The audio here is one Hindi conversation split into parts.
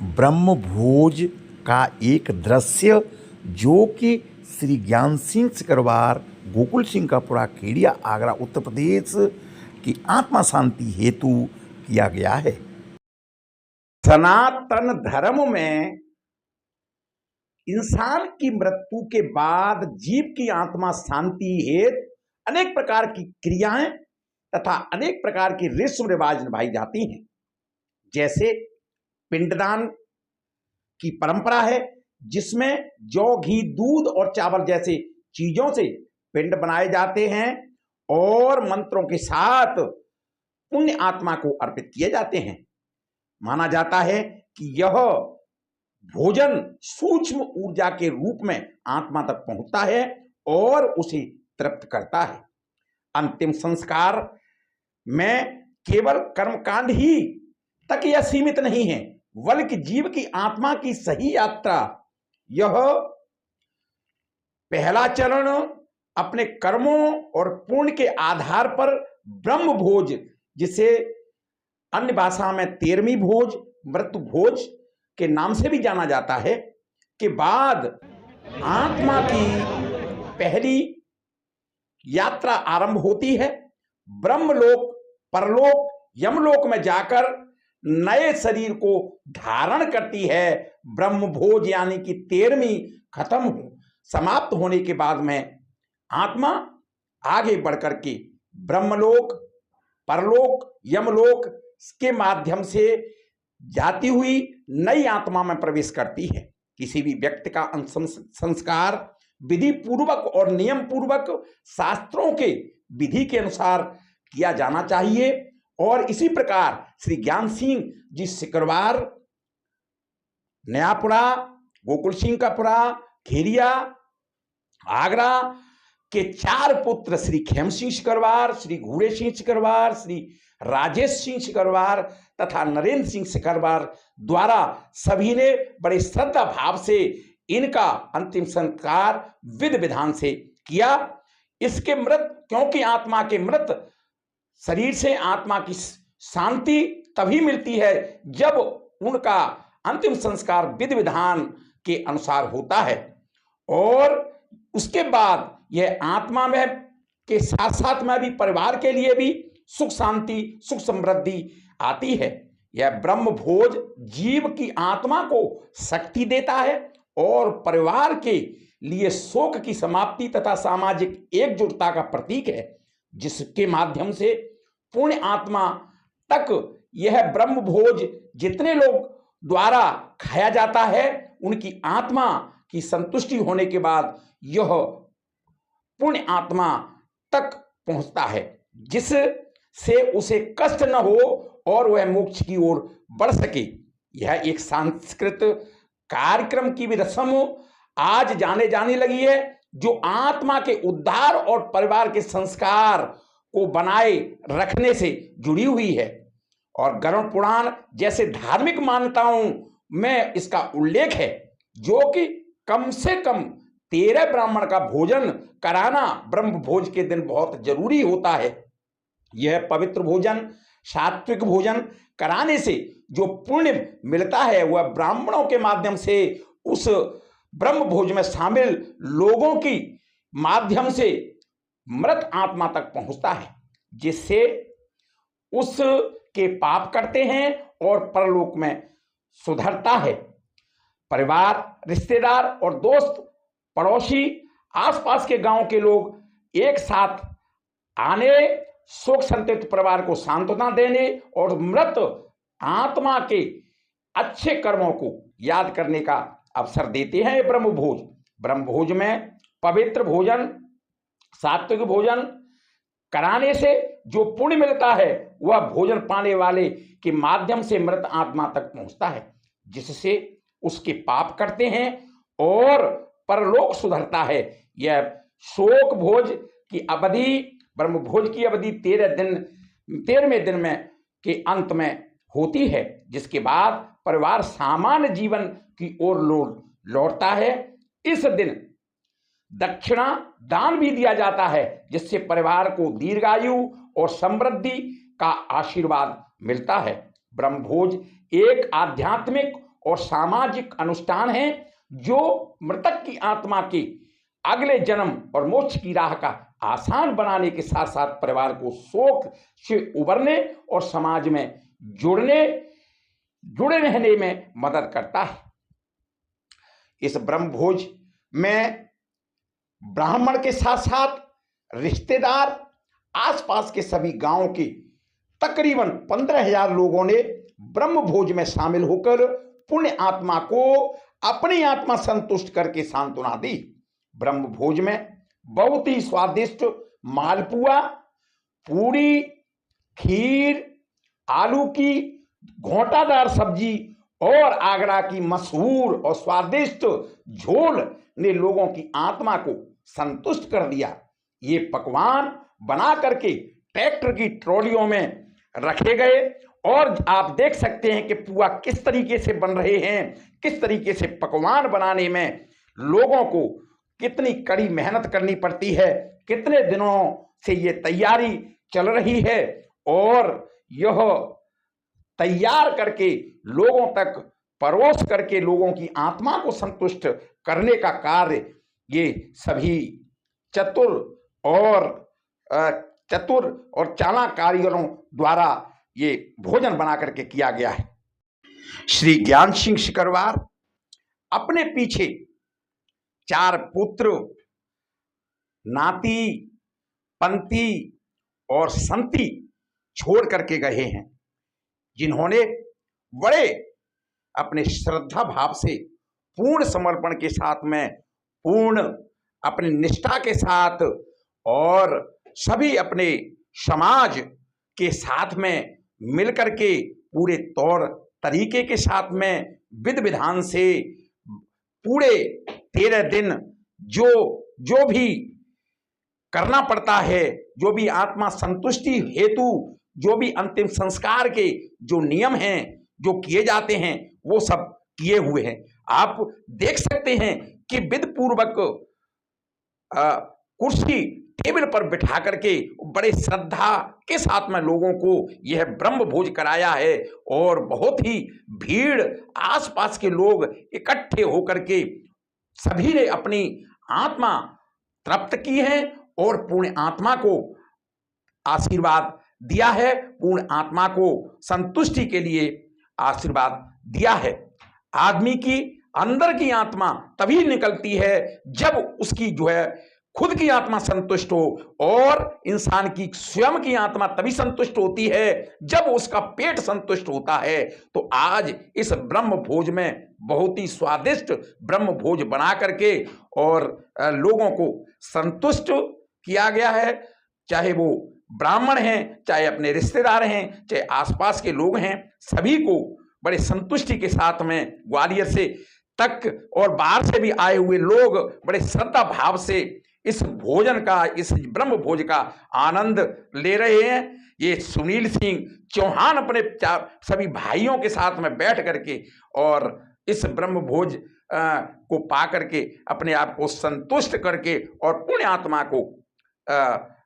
ब्रह्मभोज का एक दृश्य जो कि श्री ज्ञान सिंह सिकरवार, गोकुल सिंह का पुरा, खेड़िया, आगरा, उत्तर प्रदेश की आत्मा शांति हेतु किया गया है। सनातन धर्म में इंसान की मृत्यु के बाद जीव की आत्मा शांति हेतु अनेक प्रकार की क्रियाएं तथा अनेक प्रकार की रस्म रिवाज निभाई जाती हैं। जैसे पिंडदान की परंपरा है, जिसमें जौ, घी, दूध और चावल जैसे चीजों से पिंड बनाए जाते हैं और मंत्रों के साथ पुण्य आत्मा को अर्पित किए जाते हैं। माना जाता है कि यह भोजन सूक्ष्म ऊर्जा के रूप में आत्मा तक पहुंचता है और उसे तृप्त करता है। अंतिम संस्कार में केवल कर्मकांड ही तक यह सीमित नहीं है, बल्कि जीव की आत्मा की सही यात्रा, यह पहला चरण अपने कर्मों और पुण्य के आधार पर ब्रह्म भोज, जिसे अन्य भाषा में 13वीं भोज, मृत्यु भोज के नाम से भी जाना जाता है, के बाद आत्मा की पहली यात्रा आरंभ होती है। ब्रह्मलोक, परलोक, यमलोक में जाकर नए शरीर को धारण करती है। ब्रह्म भोज यानी कि 13वीं खत्म समाप्त होने के बाद में आत्मा आगे बढ़कर के ब्रह्मलोक, परलोक, यमलोक के माध्यम से जाती हुई नई आत्मा में प्रवेश करती है। किसी भी व्यक्ति का संस्कार विधि पूर्वक और नियम पूर्वक शास्त्रों के विधि के अनुसार किया जाना चाहिए। और इसी प्रकार श्री ज्ञान सिंह जी सिकरवार, नयापुरा, गोकुल सिंह का पुरा, खेड़िया, आगरा के 4 पुत्र श्री खेम सिंह सिकरवार, श्री घूड़े सिंह सिकरवार, श्री राजेश सिंह सिकरवार तथा नरेंद्र सिंह सिकरवार द्वारा सभी ने बड़े श्रद्धा भाव से इनका अंतिम संस्कार विधि विधान से किया। इसके मृत, क्योंकि आत्मा के मृत शरीर से आत्मा की शांति तभी मिलती है जब उनका अंतिम संस्कार विधि विधान के अनुसार होता है, और उसके बाद यह आत्मा में के साथ साथ में भी परिवार के लिए भी सुख शांति, सुख समृद्धि आती है। यह ब्रह्म भोज जीव की आत्मा को शक्ति देता है और परिवार के लिए शोक की समाप्ति तथा सामाजिक एकजुटता का प्रतीक है, जिसके माध्यम से पुण्य आत्मा तक यह ब्रह्म भोज जितने लोग द्वारा खाया जाता है, उनकी आत्मा की संतुष्टि होने के बाद यह पुण्य आत्मा तक पहुंचता है, जिससे उसे कष्ट न हो और वह मोक्ष की ओर बढ़ सके। यह एक सांस्कृतिक कार्यक्रम की भी रस्म आज जाने लगी है, जो आत्मा के उद्धार और परिवार के संस्कार को बनाए रखने से जुड़ी हुई है। और गरुड़ पुराण जैसे धार्मिक मान्यताओं में इसका उल्लेख है, जो कि कम से कम 13 ब्राह्मण का भोजन कराना ब्रह्म भोज के दिन बहुत जरूरी होता है। यह पवित्र भोजन, सात्विक भोजन कराने से जो पुण्य मिलता है, वह ब्राह्मणों के माध्यम से उस ब्रह्म भोज में शामिल लोगों की माध्यम से मृत आत्मा तक पहुंचता है, जिससे उसके पाप करते हैं और परलोक में सुधरता है। परिवार, रिश्तेदार और दोस्त, पड़ोसी, आसपास के गांव के लोग एक साथ आने, शोक संतप्त परिवार को सांत्वना देने और मृत आत्मा के अच्छे कर्मों को याद करने का अवसर देते हैं। ब्रह्म भोज, ब्रह्म भोज में पवित्र भोजन, सात्विक भोजन कराने से जो पुण्य मिलता है, वह भोजन पाने वाले के माध्यम से मृत आत्मा तक पहुंचता है, जिससे उसके पाप करते हैं और परलोक सुधरता है। यह शोक भोज की अवधि, ब्रह्म भोज की अवधि 13वें दिन में के अंत में होती है, जिसके बाद परिवार सामान्य जीवन की ओर लौटता है। इस दिन दक्षिणा दान भी दिया जाता है, जिससे परिवार को दीर्घायु और समृद्धि का आशीर्वाद मिलता है। ब्रह्मभोज एक आध्यात्मिक और सामाजिक अनुष्ठान हैं जो मृतक की आत्मा के अगले जन्म और मोक्ष की राह का आसान बनाने के साथ साथ परिवार को शोक से उबरने और समाज में जुड़े रहने में मदद करता है। इस ब्रह्म भोज में ब्राह्मण के साथ साथ रिश्तेदार, आसपास के सभी गांव के तकरीबन 15,000 लोगों ने ब्रह्म भोज में शामिल होकर पुण्य आत्मा को अपनी आत्मा संतुष्ट करके सांत्वना दी। ब्रह्म भोज में बहुत ही स्वादिष्ट मालपुआ, पूरी, खीर, आलू की घोंटादार सब्जी और आगरा की मशहूर और स्वादिष्ट झोल ने लोगों की आत्मा को संतुष्ट कर दिया। ये पकवान बना करके ट्रैक्टर की ट्रॉलियों में रखे गए और आप देख सकते हैं कि पुआ किस तरीके से बन रहे हैं, किस तरीके से पकवान बनाने में लोगों को कितनी कड़ी मेहनत करनी पड़ती है, कितने दिनों से ये तैयारी चल रही है और यह तैयार करके लोगों तक परोस करके लोगों की आत्मा को संतुष्ट करने का कार्य ये सभी चतुर और चालाक कारीगरों द्वारा ये भोजन बना करके किया गया है। श्री ज्ञान सिंह सिकरवार अपने पीछे 4 पुत्र, नाती, पंती और संती छोड़ करके गए हैं, जिन्होंने बड़े अपने श्रद्धा भाव से, पूर्ण समर्पण के साथ में, पूर्ण अपनी निष्ठा के साथ और सभी अपने समाज के साथ में मिलकर के पूरे तौर तरीके के साथ में विधि विधान से पूरे 13 दिन जो भी करना पड़ता है, जो भी आत्मा संतुष्टि हेतु जो भी अंतिम संस्कार के जो नियम हैं जो किए जाते हैं वो सब किए हुए हैं। आप देख सकते हैं कि विधि पूर्वक कुर्सी टेबल पर बिठा करके बड़े श्रद्धा के साथ में लोगों को यह ब्रह्म भोज कराया है और बहुत ही भीड़, आसपास के लोग इकट्ठे होकर के सभी ने अपनी आत्मा तृप्त की है और पूर्ण आत्मा को आशीर्वाद दिया है, पूर्ण आत्मा को संतुष्टि के लिए आशीर्वाद दिया है। आदमी की अंदर की आत्मा तभी निकलती है जब उसकी जो है खुद की आत्मा संतुष्ट हो, और इंसान की स्वयं की आत्मा तभी संतुष्ट होती है जब उसका पेट संतुष्ट होता है। तो आज इस ब्रह्म भोज में बहुत ही स्वादिष्ट ब्रह्म भोज बना करके और लोगों को संतुष्ट किया गया है, चाहे वो ब्राह्मण हैं, चाहे अपने रिश्तेदार हैं, चाहे आसपास के लोग हैं, सभी को बड़े संतुष्टि के साथ में ग्वालियर से तक और बाहर से भी आए हुए लोग बड़े श्रद्धा भाव से इस भोजन का, इस ब्रह्म भोज का आनंद ले रहे हैं। ये सुनील सिंह चौहान अपने सभी भाइयों के साथ में बैठ करके और इस ब्रह्म भोज को पा करके अपने आप को संतुष्ट करके और पुण्य आत्मा को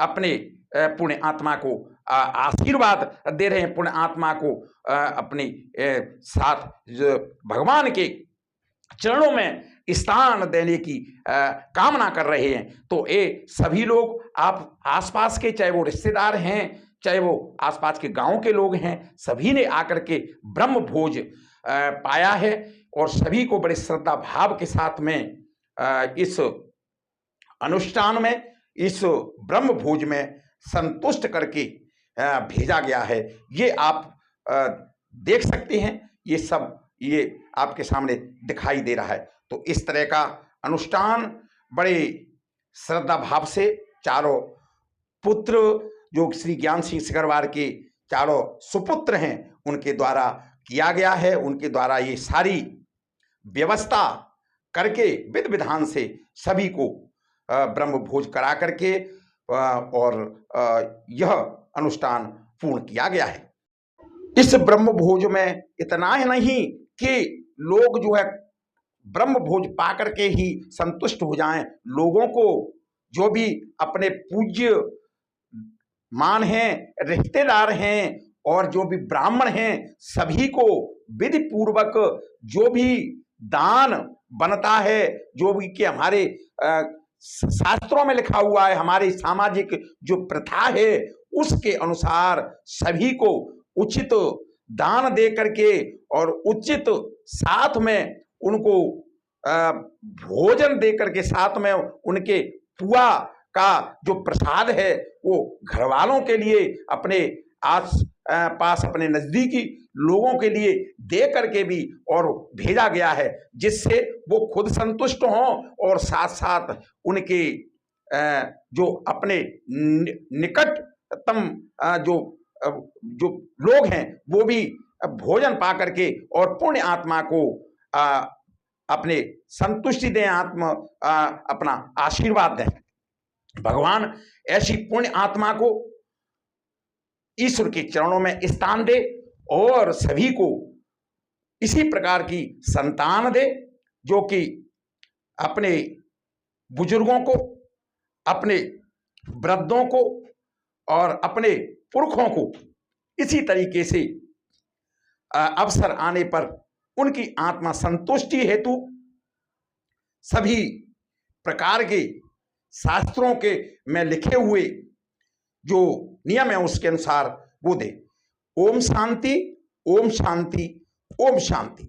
अपने पुण्य आत्मा को आशीर्वाद दे रहे हैं, पुण्य आत्मा को अपने साथ भगवान के चरणों में स्थान देने की कामना कर रहे हैं। तो ये सभी लोग आप आसपास के, चाहे वो रिश्तेदार हैं, चाहे वो आसपास के गांव के लोग हैं, सभी ने आकर के ब्रह्म भोज पाया है और सभी को बड़े श्रद्धा भाव के साथ में इस अनुष्ठान में, इस ब्रह्म भोज में संतुष्ट करके भेजा गया है। ये आप देख सकते हैं, ये सब ये आपके सामने दिखाई दे रहा है। तो इस तरह का अनुष्ठान बड़े श्रद्धा भाव से चारों पुत्र जो श्री ज्ञान सिंह सिकरवार के चारों सुपुत्र हैं उनके द्वारा किया गया है। उनके द्वारा ये सारी व्यवस्था करके विधि विधान से सभी को ब्रह्म भोज करा करके और यह अनुष्ठान पूर्ण किया गया है। इस ब्रह्म भोज में इतना ही नहीं कि लोग जो है ब्रह्म भोज पा करके ही संतुष्ट हो जाएं, लोगों को जो भी अपने पूज्य मान हैं, रिश्तेदार हैं और जो भी ब्राह्मण हैं सभी को विधि पूर्वक जो भी दान बनता है, जो भी कि हमारे शास्त्रों में लिखा हुआ है, हमारी सामाजिक जो प्रथा है उसके अनुसार सभी को उचित दान दे करके और उचित साथ में उनको भोजन दे करके, साथ में उनके पुआ का जो प्रसाद है वो घर वालों के लिए, अपने आस पास अपने नजदीकी लोगों के लिए दे करके भी और भेजा गया है, जिससे वो खुद संतुष्ट हों और साथ साथ उनके जो अपने निकटतम जो लोग हैं वो भी भोजन पा करके और पुण्य आत्मा को अपने संतुष्टि दें, अपना आशीर्वाद दें। भगवान ऐसी पुण्य आत्मा को ईश्वर के चरणों में स्थान दे और सभी को इसी प्रकार की संतान दे, जो कि अपने बुजुर्गों को, अपने वृद्धों को और अपने पुरखों को इसी तरीके से अवसर आने पर उनकी आत्मा संतुष्टि हेतु सभी प्रकार के शास्त्रों के में लिखे हुए जो नियम है उसके अनुसार वो दे। ओम शांति, ओम शांति, ओम शांति।